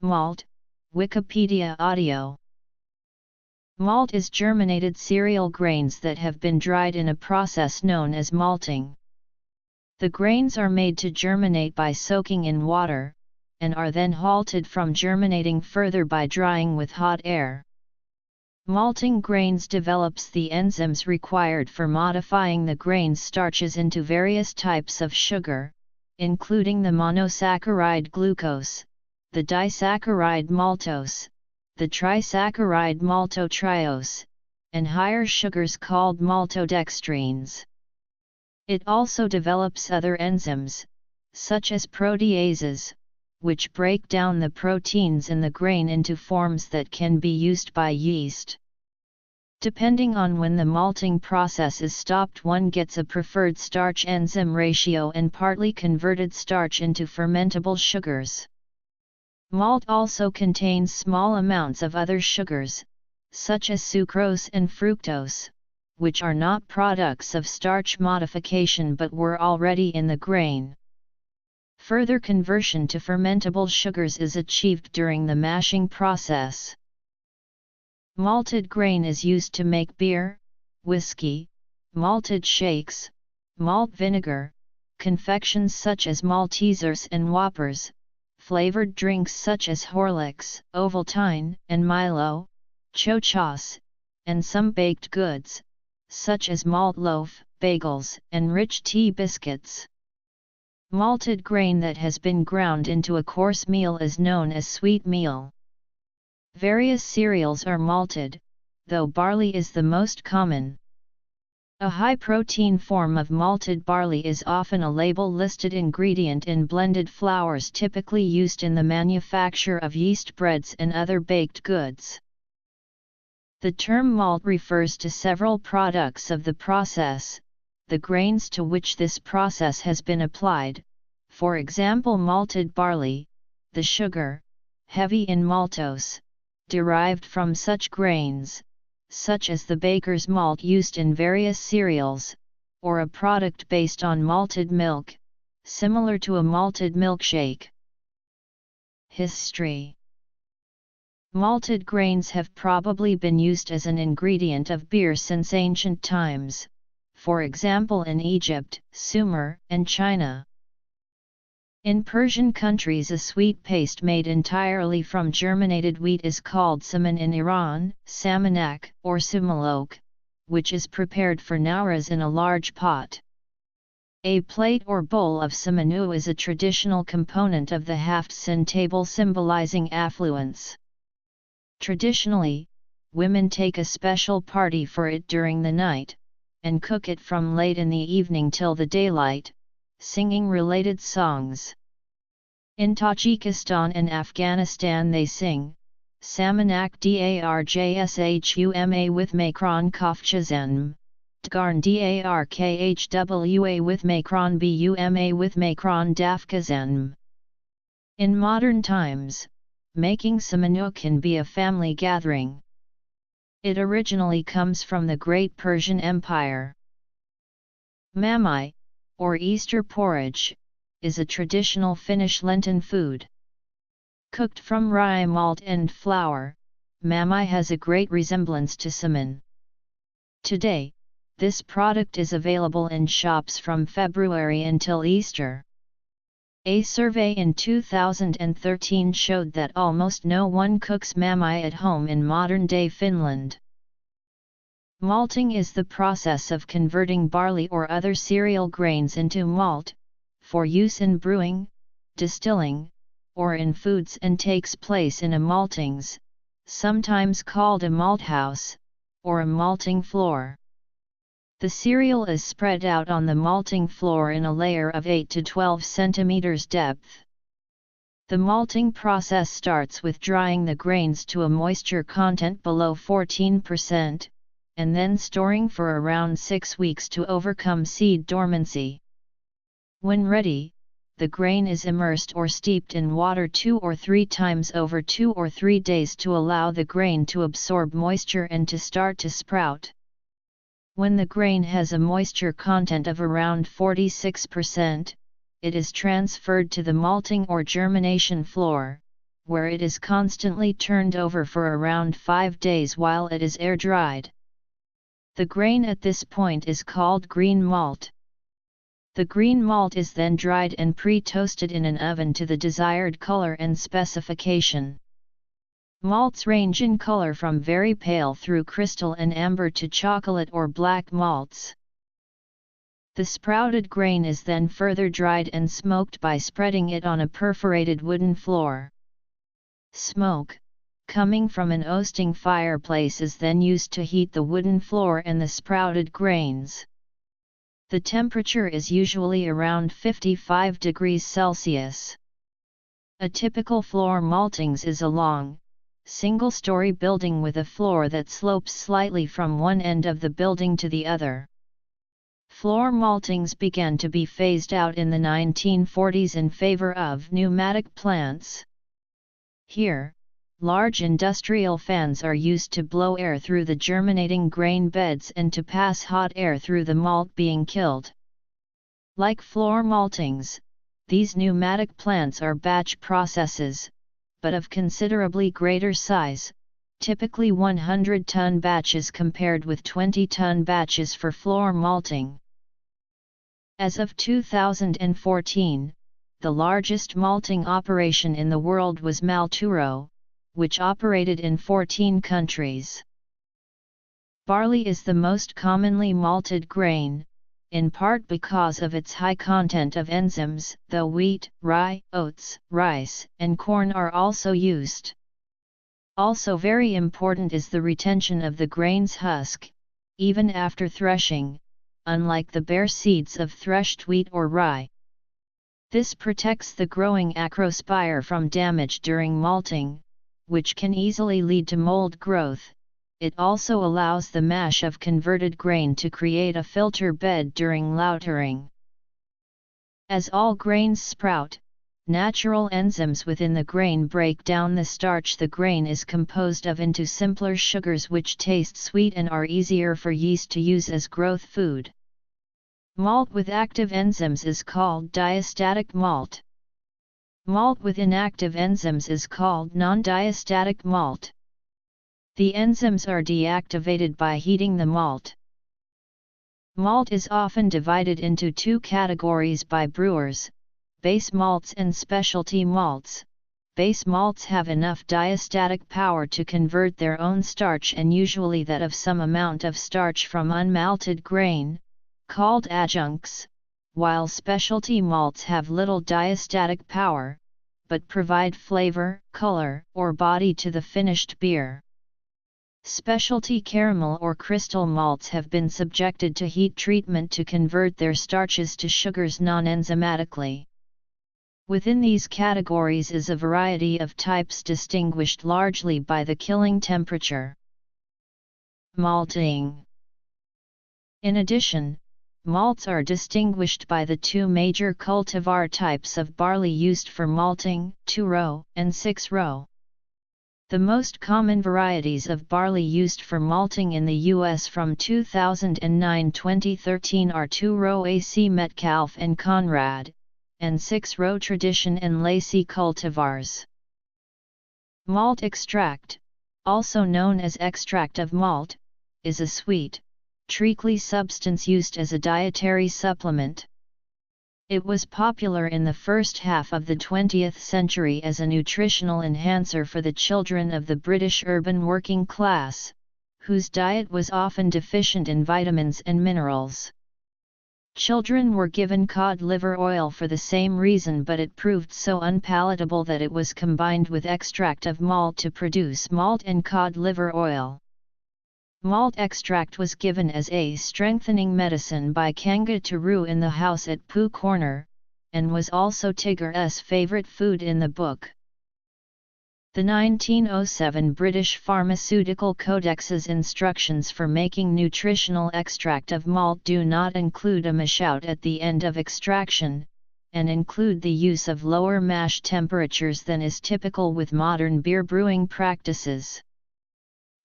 Malt, Wikipedia audio. Malt is germinated cereal grains that have been dried in a process known as malting. The grains are made to germinate by soaking in water, and are then halted from germinating further by drying with hot air. Malting grains develops the enzymes required for modifying the grain's starches into various types of sugar, including the monosaccharide glucose, the disaccharide maltose, the trisaccharide maltotriose, and higher sugars called maltodextrines. It also develops other enzymes, such as proteases, which break down the proteins in the grain into forms that can be used by yeast. Depending on when the malting process is stopped, one gets a preferred starch-enzyme ratio and partly converted starch into fermentable sugars. Malt also contains small amounts of other sugars, such as sucrose and fructose, which are not products of starch modification but were already in the grain. Further conversion to fermentable sugars is achieved during the mashing process. Malted grain is used to make beer, whiskey, malted shakes, malt vinegar, confections such as Maltesers and Whoppers, flavored drinks such as Horlicks, Ovaltine, and Milo, chochas, and some baked goods, such as malt loaf, bagels, and rich tea biscuits. Malted grain that has been ground into a coarse meal is known as sweet meal. Various cereals are malted, though barley is the most common. A high-protein form of malted barley is often a label-listed ingredient in blended flours typically used in the manufacture of yeast breads and other baked goods. The term malt refers to several products of the process, the grains to which this process has been applied, for example malted barley, the sugar, heavy in maltose, derived from such grains, such as the baker's malt used in various cereals, or a product based on malted milk, similar to a malted milkshake. History. Malted grains have probably been used as an ingredient of beer since ancient times, for example in Egypt, Sumer, and China. In Persian countries a sweet paste made entirely from germinated wheat is called saman, in Iran, samanak, or sumalok, which is prepared for nauras in a large pot. A plate or bowl of samanu is a traditional component of the hafsin table symbolizing affluence. Traditionally, women take a special party for it during the night, and cook it from late in the evening till the daylight, singing related songs. In Tajikistan and Afghanistan they sing, Samanak Darjshuma with Makron Kofchazanm, Dgarn Darkhwa with Makron Buma with Makron Dafkazanm. In modern times, making samanu can be a family gathering. It originally comes from the Great Persian Empire. Mamai, or Easter porridge, is a traditional Finnish Lenten food. Cooked from rye malt and flour, mamai has a great resemblance to saman. Today, this product is available in shops from February until Easter. A survey in 2013 showed that almost no one cooks mamai at home in modern-day Finland. Malting is the process of converting barley or other cereal grains into malt, for use in brewing, distilling, or in foods, and takes place in a maltings, sometimes called a malt house, or a malting floor. The cereal is spread out on the malting floor in a layer of 8 to 12 cm depth. The malting process starts with drying the grains to a moisture content below 14%, and then storing for around 6 weeks to overcome seed dormancy. When ready, the grain is immersed or steeped in water 2 or 3 times over 2 or 3 days to allow the grain to absorb moisture and to start to sprout. When the grain has a moisture content of around 46%, it is transferred to the malting or germination floor, where it is constantly turned over for around 5 days while it is air-dried. The grain at this point is called green malt. The green malt is then dried and pre-toasted in an oven to the desired color and specification. Malts range in color from very pale through crystal and amber to chocolate or black malts. The sprouted grain is then further dried and smoked by spreading it on a perforated wooden floor. Smoke, coming from an oasting fireplace, is then used to heat the wooden floor and the sprouted grains. The temperature is usually around 55 degrees Celsius. A typical floor maltings is a long, single-story building with a floor that slopes slightly from one end of the building to the other. Floor maltings began to be phased out in the 1940s in favor of pneumatic plants. Here, large industrial fans are used to blow air through the germinating grain beds and to pass hot air through the malt being killed. Like floor maltings, these pneumatic plants are batch processes, but of considerably greater size, typically 100-ton batches compared with 20-ton batches for floor malting. As of 2014, the largest malting operation in the world was Malturo, which operated in 14 countries. Barley is the most commonly malted grain, in part because of its high content of enzymes, though wheat, rye, oats, rice, and corn are also used. Also very important is the retention of the grain's husk, even after threshing, unlike the bare seeds of threshed wheat or rye. This protects the growing acrospire from damage during malting, which can easily lead to mold growth. It also allows the mash of converted grain to create a filter bed during lautering. As all grains sprout, natural enzymes within the grain break down the starch the grain is composed of into simpler sugars which taste sweet and are easier for yeast to use as growth food. Malt with active enzymes is called diastatic malt. Malt with inactive enzymes is called non-diastatic malt. The enzymes are deactivated by heating the malt. Malt is often divided into two categories by brewers: base malts and specialty malts. Base malts have enough diastatic power to convert their own starch and usually that of some amount of starch from unmalted grain, called adjuncts, while specialty malts have little diastatic power, but provide flavor, color, or body to the finished beer. Specialty caramel or crystal malts have been subjected to heat treatment to convert their starches to sugars non-enzymatically. Within these categories is a variety of types distinguished largely by the killing temperature. Malting. In addition, malts are distinguished by the two major cultivar types of barley used for malting, 2-row and 6-row. The most common varieties of barley used for malting in the U.S. from 2009-2013 are 2-row AC Metcalfe and Conrad, and 6-row Tradition and Lacey cultivars. Malt extract, also known as extract of malt, is a sweet, treacly substance used as a dietary supplement. It was popular in the first half of the 20th century as a nutritional enhancer for the children of the British urban working class, whose diet was often deficient in vitamins and minerals. Children were given cod liver oil for the same reason, but it proved so unpalatable that it was combined with extract of malt to produce malt and cod liver oil. Malt extract was given as a strengthening medicine by Kanga Taru in the house at Pooh Corner, and was also Tigger's favourite food in the book. The 1907 British Pharmaceutical Codex's instructions for making nutritional extract of malt do not include a mashout at the end of extraction, and include the use of lower mash temperatures than is typical with modern beer brewing practices.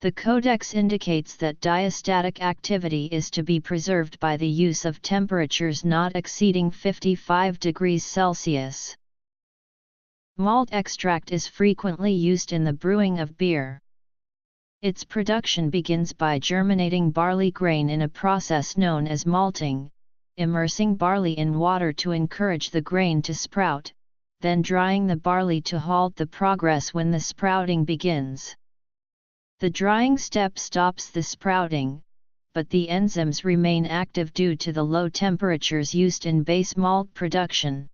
The Codex indicates that diastatic activity is to be preserved by the use of temperatures not exceeding 55 degrees Celsius. Malt extract is frequently used in the brewing of beer. Its production begins by germinating barley grain in a process known as malting, immersing barley in water to encourage the grain to sprout, then drying the barley to halt the progress when the sprouting begins. The drying step stops the sprouting, but the enzymes remain active due to the low temperatures used in base malt production.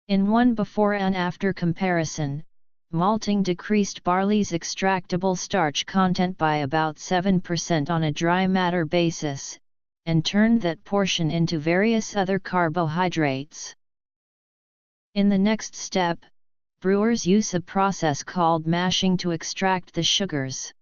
In one before and after comparison, malting decreased barley's extractable starch content by about 7% on a dry matter basis, and turned that portion into various other carbohydrates. In the next step, brewers use a process called mashing to extract the sugars.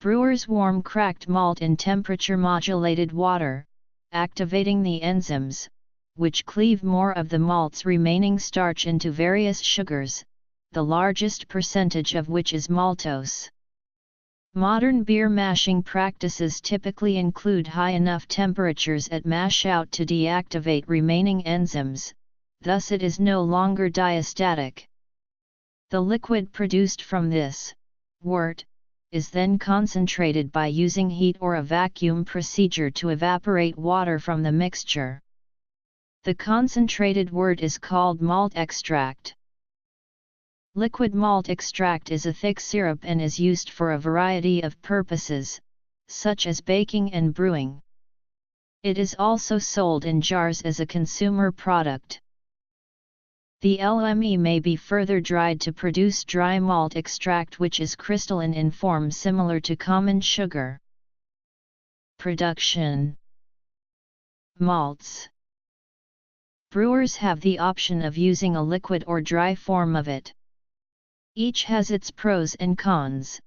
Brewers warm cracked malt in temperature-modulated water, activating the enzymes, which cleave more of the malt's remaining starch into various sugars, the largest percentage of which is maltose. Modern beer mashing practices typically include high enough temperatures at mash out to deactivate remaining enzymes, thus it is no longer diastatic. The liquid produced from this wort is then concentrated by using heat or a vacuum procedure to evaporate water from the mixture. The concentrated wort is called malt extract. Liquid malt extract is a thick syrup and is used for a variety of purposes, such as baking and brewing. It is also sold in jars as a consumer product. The LME may be further dried to produce dry malt extract, which is crystalline in form similar to common sugar. Production. Malts. Brewers have the option of using a liquid or dry form of it. Each has its pros and cons,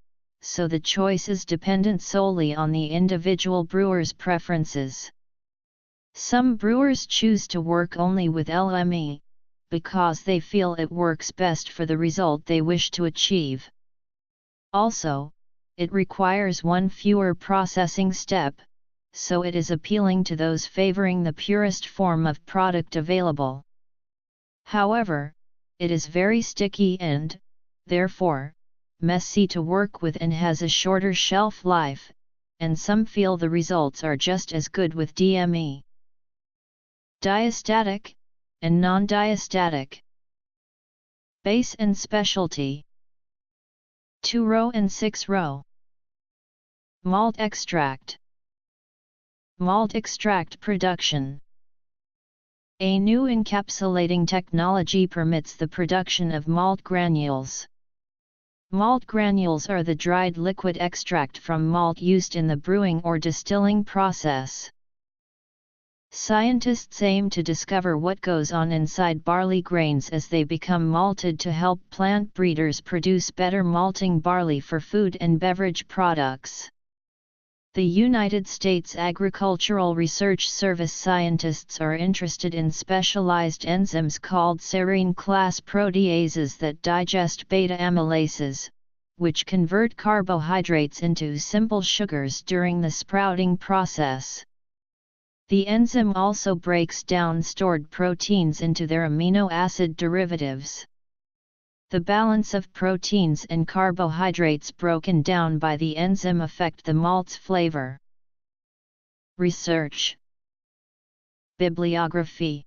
so the choice is dependent solely on the individual brewer's preferences. Some brewers choose to work only with LME, because they feel it works best for the result they wish to achieve. Also, it requires one fewer processing step, so it is appealing to those favoring the purest form of product available. However, it is very sticky and, therefore, messy to work with and has a shorter shelf life, and some feel the results are just as good with DME. Diastatic and non-diastatic. Base and specialty. 2-row and 6-row. Malt extract. Malt extract production. A new encapsulating technology permits the production of malt granules. Malt granules are the dried liquid extract from malt used in the brewing or distilling process. Scientists aim to discover what goes on inside barley grains as they become malted to help plant breeders produce better malting barley for food and beverage products. The United States Agricultural Research Service scientists are interested in specialized enzymes called serine-class proteases that digest beta-amylases, which convert carbohydrates into simple sugars during the sprouting process. The enzyme also breaks down stored proteins into their amino acid derivatives. The balance of proteins and carbohydrates broken down by the enzyme affect the malt's flavor. Research. Bibliography.